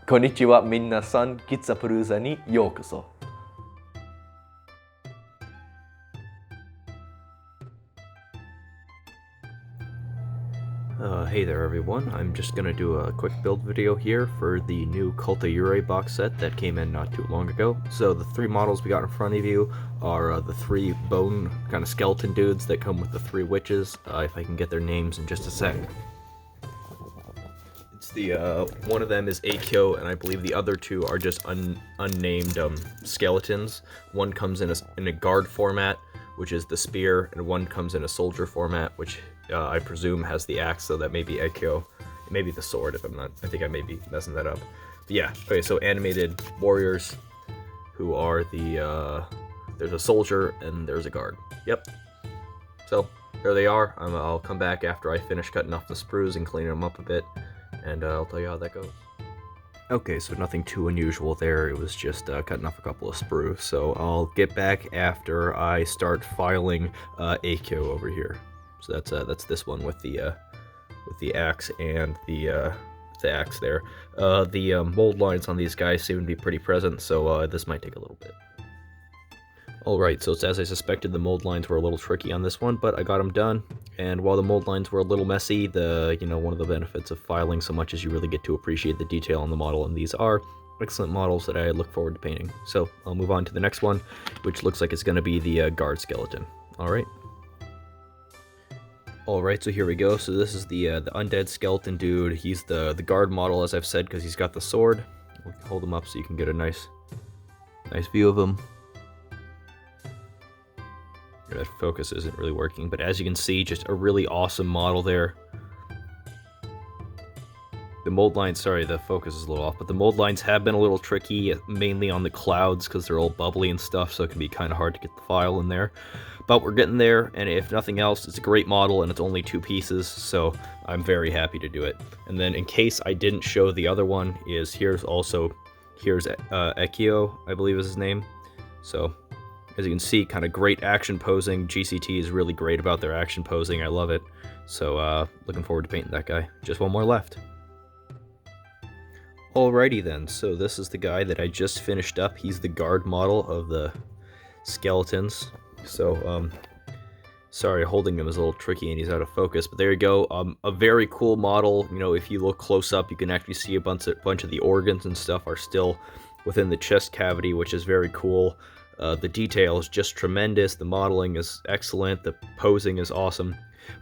Konnichiwa minasan, Gitsapalooza ni yokoso. Hey there everyone, I'm just gonna do a quick build video here for the new Cult of Yurei box set that came in not too long ago. So the three models we got in front of you are the three bone kind of skeleton dudes that come with the three witches, if I can get their names in just a sec. It's the, one of them is Akio, and I believe the other two are just unnamed skeletons. One comes in a guard format, which is the spear, and one comes in a soldier format, which I presume has the axe, so that may be Akio. Maybe the sword, if I'm not, I think I may be messing that up. But yeah, okay, so animated warriors, who are the, there's a soldier and there's a guard. Yep. So, there they are. I'll come back after I finish cutting off the sprues and cleaning them up a bit, and I'll tell you how that goes. Okay, so nothing too unusual there, it was just cutting off a couple of sprues, so I'll get back after I start filing Akio over here. So that's this one with the axe and the axe there. The mold lines on these guys seem to be pretty present, so this might take a little bit. Alright, so it's as I suspected, the mold lines were a little tricky on this one, but I got them done. And while the mold lines were a little messy, one of the benefits of filing so much is you really get to appreciate the detail on the model, and these are excellent models that I look forward to painting. So I'll move on to the next one, which looks like it's going to be the guard skeleton. Alright. Alright, so here we go. So this is the undead skeleton dude. He's the guard model, as I've said, because he's got the sword. We'll hold him up so you can get a nice view of him. That focus isn't really working, but as you can see, just a really awesome model there. The mold lines, sorry, the focus is a little off, but the mold lines have been a little tricky, mainly on the clouds, because they're all bubbly and stuff, so it can be kind of hard to get the file in there. But we're getting there, and if nothing else, it's a great model, and it's only 2 pieces, so I'm very happy to do it. And then, in case I didn't show the other one, here's Akio, I believe is his name. So, as you can see, kind of great action posing. GCT is really great about their action posing, I love it. So, looking forward to painting that guy. Just one more left. Alrighty then, so this is the guy that I just finished up. He's the guard model of the skeletons. So, sorry, holding him is a little tricky and he's out of focus, but there you go. A very cool model. You know, if you look close up, you can actually see a bunch of the organs and stuff are still within the chest cavity, which is very cool. The detail is just tremendous. The modeling is excellent. The posing is awesome.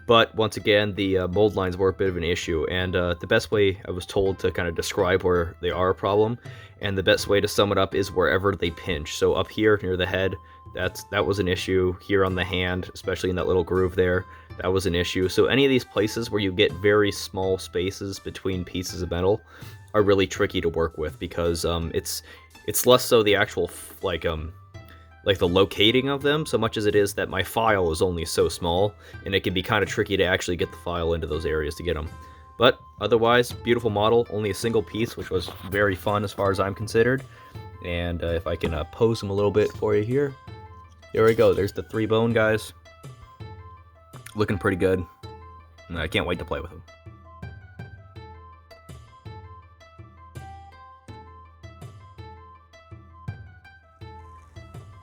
But once again, the mold lines were a bit of an issue, and the best way I was told to kind of describe where they are a problem, and the best way to sum it up is wherever they pinch. So up here near the head, that was an issue. Here on the hand, especially in that little groove there, that was an issue. So any of these places where you get very small spaces between pieces of metal are really tricky to work with, because it's less so the actual like the locating of them, so much as it is that my file is only so small, and it can be kind of tricky to actually get the file into those areas to get them. But otherwise, beautiful model, only a single piece, which was very fun as far as I'm considered. And if I can pose them a little bit for you here. There we go, there's the 3 bone guys. Looking pretty good. And I can't wait to play with them.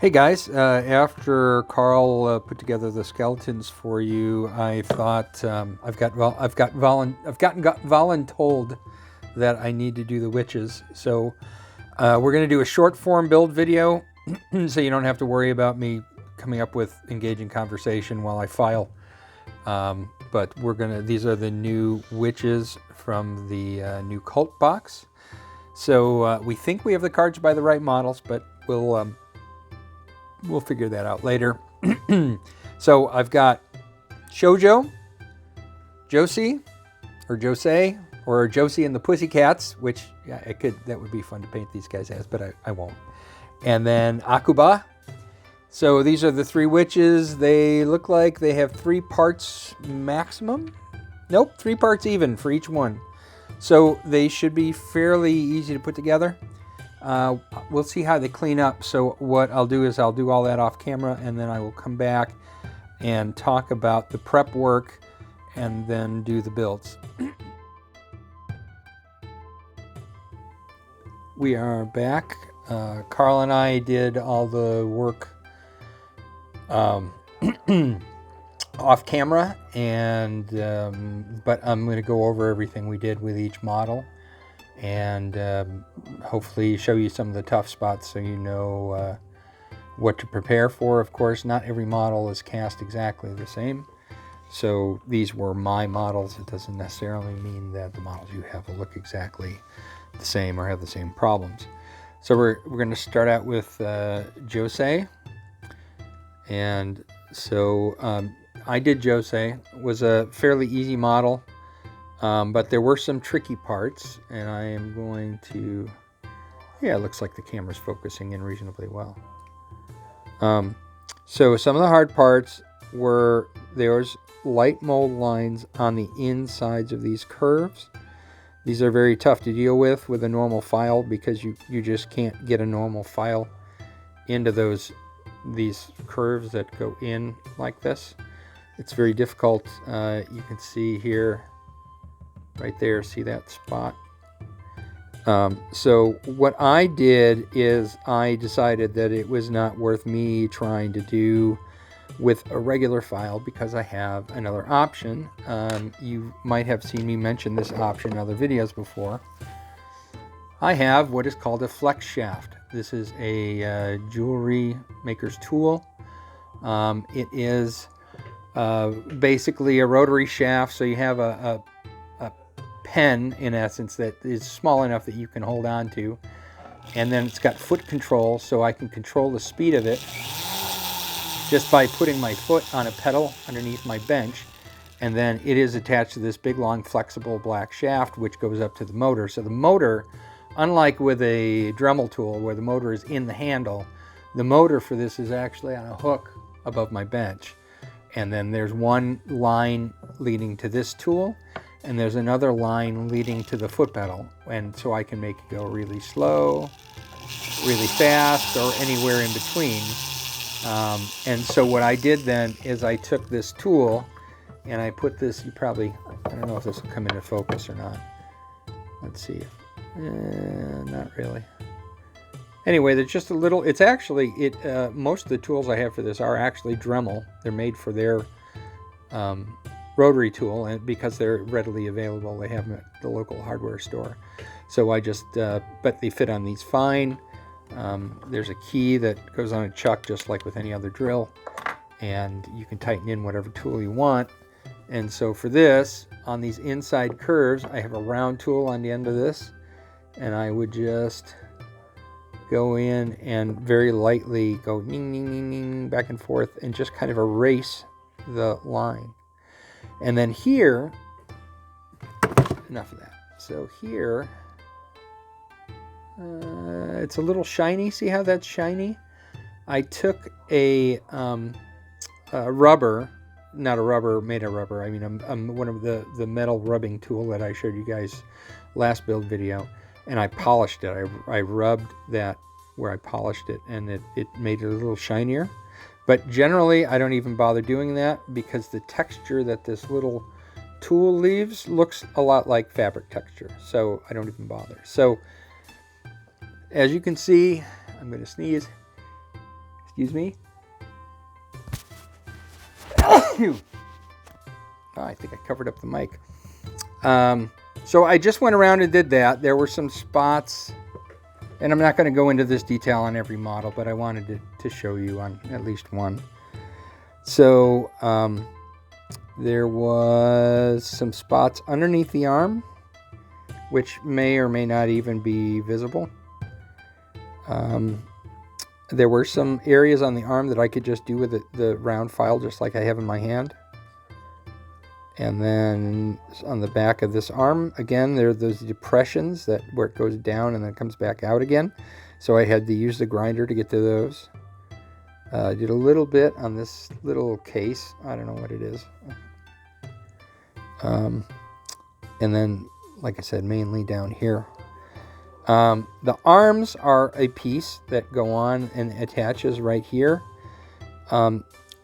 Hey guys, after Carl put together the skeletons for you, I thought I've gotten voluntold that I need to do the witches. So we're going to do a short form build video, so you don't have to worry about me coming up with engaging conversation while I file. But these are the new witches from the new cult box. So we think we have the cards by the right models, but we'll figure that out later. So I've got Shoujo, Josie, or Jose, or Josie and the Pussycats, which that would be fun to paint these guys as, but I won't. And then Akuba. So these are the 3 witches. They look like they have 3 parts maximum. Nope, 3 parts even for each one. So they should be fairly easy to put together. We'll see how they clean up. So what I'll do is I'll do all that off camera, and then I will come back and talk about the prep work and then do the builds. we are back. Carl and I did all the work off camera, and but I'm going to go over everything we did with each model, and hopefully show you some of the tough spots so you know what to prepare for. Of course, not every model is cast exactly the same. So these were my models. It doesn't necessarily mean that the models you have will look exactly the same or have the same problems. So we're going to start out with Yurei. And so I did Yurei. It was a fairly easy model, but there were some tricky parts, and I am going to, yeah, it looks like the camera's focusing in reasonably well. So some of the hard parts were there's light mold lines on the insides of these curves. These are very tough to deal with a normal file, because you just can't get a normal file into these curves that go in like this. It's very difficult. You can see here, right there, see that spot? So what I did is I decided that it was not worth me trying to do with a regular file, because I have another option. You might have seen me mention this option in other videos before. I have what is called a flex shaft. This is a jewelry maker's tool. It is basically a rotary shaft, so you have a pen, in essence, that is small enough that you can hold on to, and then it's got foot control, so I can control the speed of it just by putting my foot on a pedal underneath my bench. And then it is attached to this big, long, flexible black shaft, which goes up to the motor. So the motor, unlike with a Dremel tool where the motor is in the handle, the motor for this is actually on a hook above my bench. And then there's one line leading to this tool, and there's another line leading to the foot pedal. And so I can make it go really slow, really fast, or anywhere in between. And so what I did then is I took this tool and I put this, I don't know if this will come into focus or not. Let's see. Not really. Anyway, there's just a little, it's actually, most of the tools I have for this are actually Dremel. They're made for their rotary tool, and because they're readily available, they have them at the local hardware store. So I just, but they fit on these fine. There's a key that goes on a chuck, just like with any other drill, and you can tighten in whatever tool you want. And so for this, on these inside curves, I have a round tool on the end of this, and I would just go in and very lightly go ning, ning, ning, ning, back and forth, and just kind of erase the line. And then here, enough of that. So here, it's a little shiny. See how that's shiny? I took a rubber, not a rubber made of rubber. I mean, I'm one of the metal rubbing tool that I showed you guys last build video, and I polished it. I rubbed that where I polished it, and it made it a little shinier. But generally, I don't even bother doing that, because the texture that this little tool leaves looks a lot like fabric texture, so I don't even bother. So as you can see, I'm going to sneeze. Excuse me. Oh, I think I covered up the mic. So I just went around and did that. There were some spots, and I'm not going to go into this detail on every model, but I wanted to show you on at least one. So there was some spots underneath the arm, which may or may not even be visible. There were some areas on the arm that I could just do with the round file, just like I have in my hand. And then on the back of this arm, again, there are those depressions where it goes down and then it comes back out again. So I had to use the grinder to get to those. I did a little bit on this little case. I don't know what it is. And then, like I said, mainly down here. The arms are a piece that go on and attaches right here.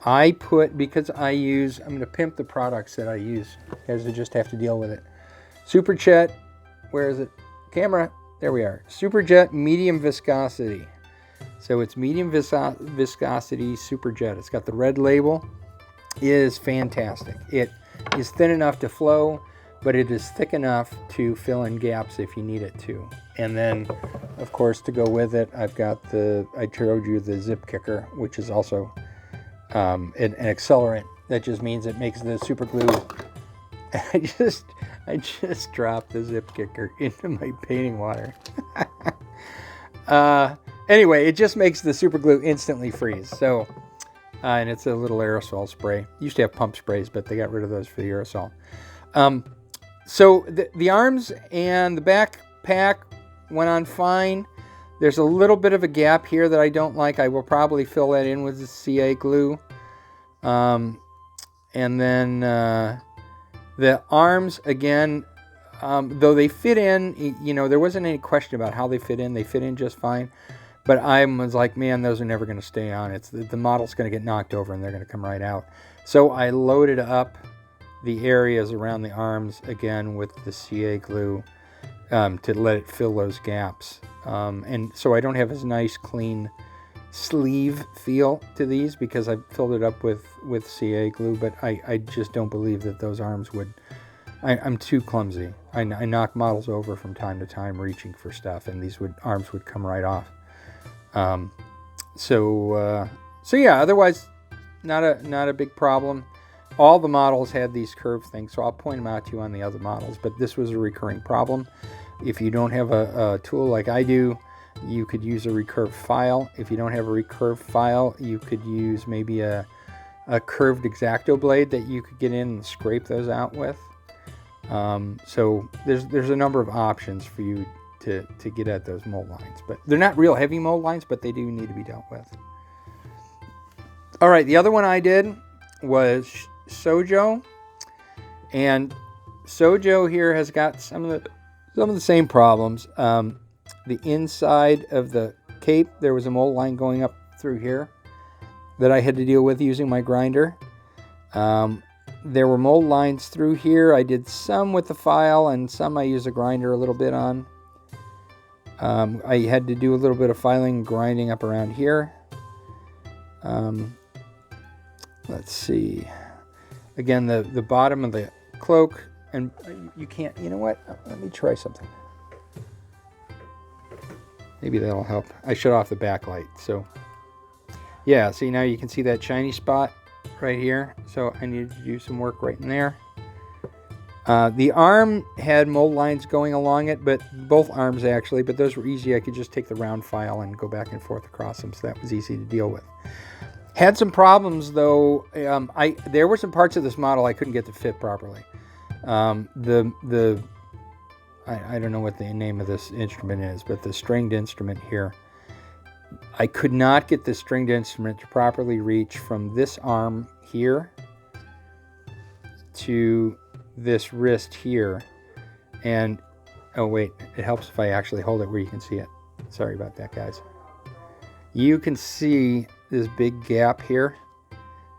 I put, because I'm going to pimp the products that I use. You guys will just have to deal with it. Super Chet, where is it? Camera, There we are. Superjet medium viscosity. So it's medium viscosity Superjet. It's got the red label. It is fantastic. It is thin enough to flow, but it is thick enough to fill in gaps if you need it to. And then, of course, to go with it, I've got I showed you the zip kicker, which is also an accelerant. That just means it makes the super glue. I just dropped the zip kicker into my painting water. Anyway, it just makes the super glue instantly freeze. So, and it's a little aerosol spray. Used to have pump sprays, but they got rid of those for the aerosol. So the arms and the backpack went on fine. There's a little bit of a gap here that I don't like. I will probably fill that in with the CA glue. And then the arms, again, though they fit in, you know, there wasn't any question about how they fit in. They fit in just fine. But I was like, man, those are never going to stay on. It's the model's going to get knocked over and they're going to come right out. So I loaded up the areas around the arms again with the CA glue to let it fill those gaps. And so I don't have as nice, clean sleeve feel to these because I filled it up with CA glue, but I just don't believe that those arms would. I'm too clumsy. I knock models over from time to time reaching for stuff, and these arms would come right off. So yeah, otherwise not a big problem. All the models had these curved things, so I'll point them out to you on the other models, but this was a recurring problem. If you don't have a tool like I do, you could use a recurve file. If you don't have a recurve file, you could use maybe a curved X-Acto blade that you could get in and scrape those out with. So there's a number of options for you to get at those mold lines. But they're not real heavy mold lines, but they do need to be dealt with. All right, the other one I did was Shoujo. And Shoujo here has got some of the same problems. The inside of the cape, there was a mold line going up through here that I had to deal with using my grinder. There were mold lines through here. I did some with the file and some I used a grinder a little bit on. I had to do a little bit of filing and grinding up around here. Let's see. Again, the bottom of the cloak, and you can't, you know what? Let me try something. Maybe that'll help. I shut off the backlight. So, yeah, see now you can see that shiny spot right here. So I needed to do some work right in there. The arm had mold lines going along it, but both arms actually, but those were easy. I could just take the round file and go back and forth across them, so that was easy to deal with. Had some problems though. There were some parts of this model I couldn't get to fit properly. I don't know what the name of this instrument is, but the stringed instrument here, I could not get the stringed instrument to properly reach from this arm here to this wrist here. And, oh wait, it helps if I actually hold it where you can see it. Sorry about that, guys. You can see this big gap here.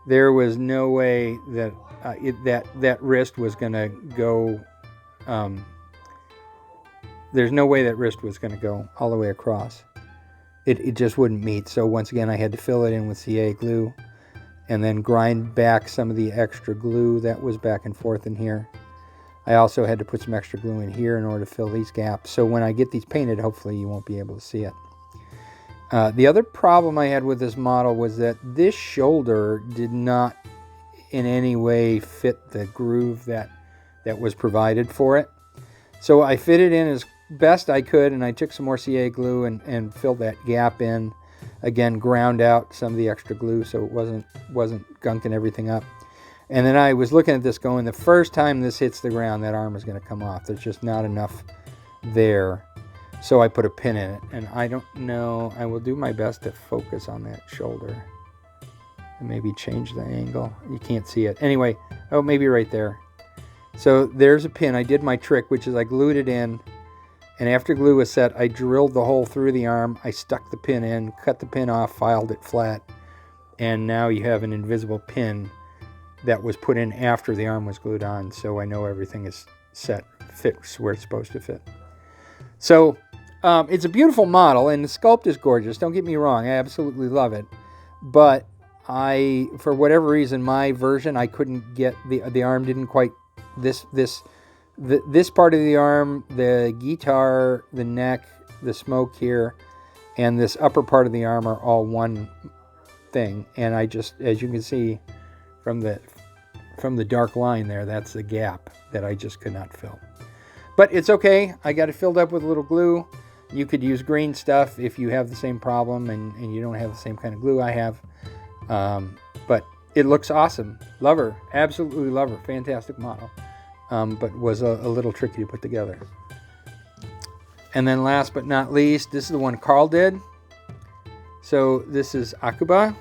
There was no way that that wrist was going to go... there's no way that wrist was going to go all the way across. It just wouldn't meet. So once again, I had to fill it in with CA glue and then grind back some of the extra glue that was back and forth in here. I also had to put some extra glue in here in order to fill these gaps. So when I get these painted, hopefully you won't be able to see it. The other problem I had with this model was that this shoulder did not in any way fit the groove that was provided for it. So I fit it in as best I could, and I took some more CA glue and filled that gap in. Again, ground out some of the extra glue so it wasn't gunking everything up. And then I was looking at this going, the first time this hits the ground, that arm is going to come off. There's just not enough there. So I put a pin in it, and I don't know. I will do my best to focus on that shoulder and maybe change the angle. You can't see it. Anyway, oh, maybe right there. So there's a pin. I did my trick, which is I glued it in, and after glue was set, I drilled the hole through the arm. I stuck the pin in, cut the pin off, filed it flat, and now you have an invisible pin that was put in after the arm was glued on, so I know everything is set, fits where it's supposed to fit. So It's a beautiful model, and the sculpt is gorgeous. Don't get me wrong. I absolutely love it. But for whatever reason, my version, I couldn't get the arm didn't quite this part of the arm, the guitar, the neck, the smoke here, and this upper part of the arm are all one thing. And I just, as you can see from the dark line there, that's the gap that I just could not fill. But it's okay. I got it filled up with a little glue. You could use green stuff if you have the same problem and you don't have the same kind of glue I have. But it looks awesome. Love her. Absolutely love her. Fantastic model. But was a little tricky to put together. And then last but not least, this is the one Carl did. So this is Akuba.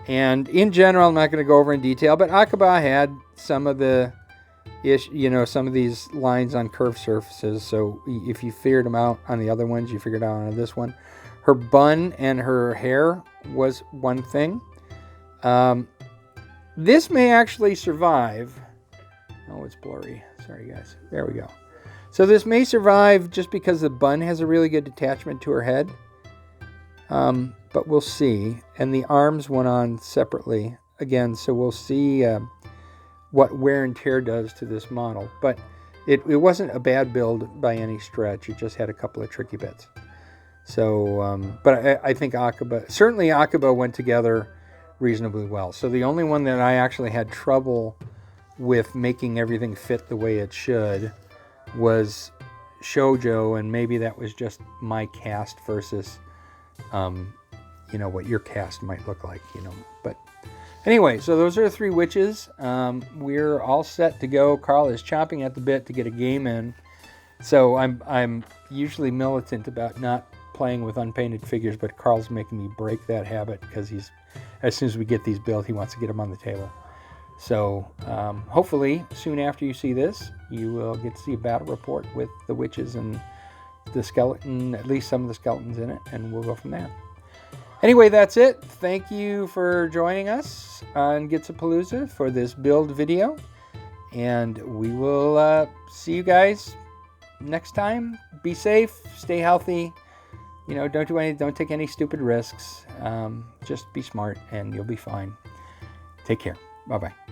And in general, I'm not going to go over in detail, but Akuba had some of some of these lines on curved surfaces. So if you figured them out on the other ones, you figured out on this one. Her bun and her hair was one thing. This may actually survive. Oh, it's blurry. Sorry, guys. There we go. So this may survive just because the bun has a really good attachment to her head. But we'll see. And the arms went on separately again, so we'll see what wear and tear does to this model. But it wasn't a bad build by any stretch. It just had a couple of tricky bits. So, but I think Akuba went together reasonably well. So the only one that I actually had trouble with making everything fit the way it should was Shoujo, and maybe that was just my cast versus what your cast might look like, but anyway, so those are the 3 witches. We're all set to go. Carl is chomping at the bit to get a game in, so I'm usually militant about not playing with unpainted figures, but Carl's making me break that habit because as soon as we get these built, he wants to get them on the table. So hopefully soon after you see this, you will get to see a battle report with the witches and the skeleton, at least some of the skeletons in it, and we'll go from there. Anyway, that's it. Thank you for joining us on Gitsapalooza for this build video, and we will see you guys next time. Be safe, stay healthy. Don't take any stupid risks. Just be smart, and you'll be fine. Take care. Bye-bye.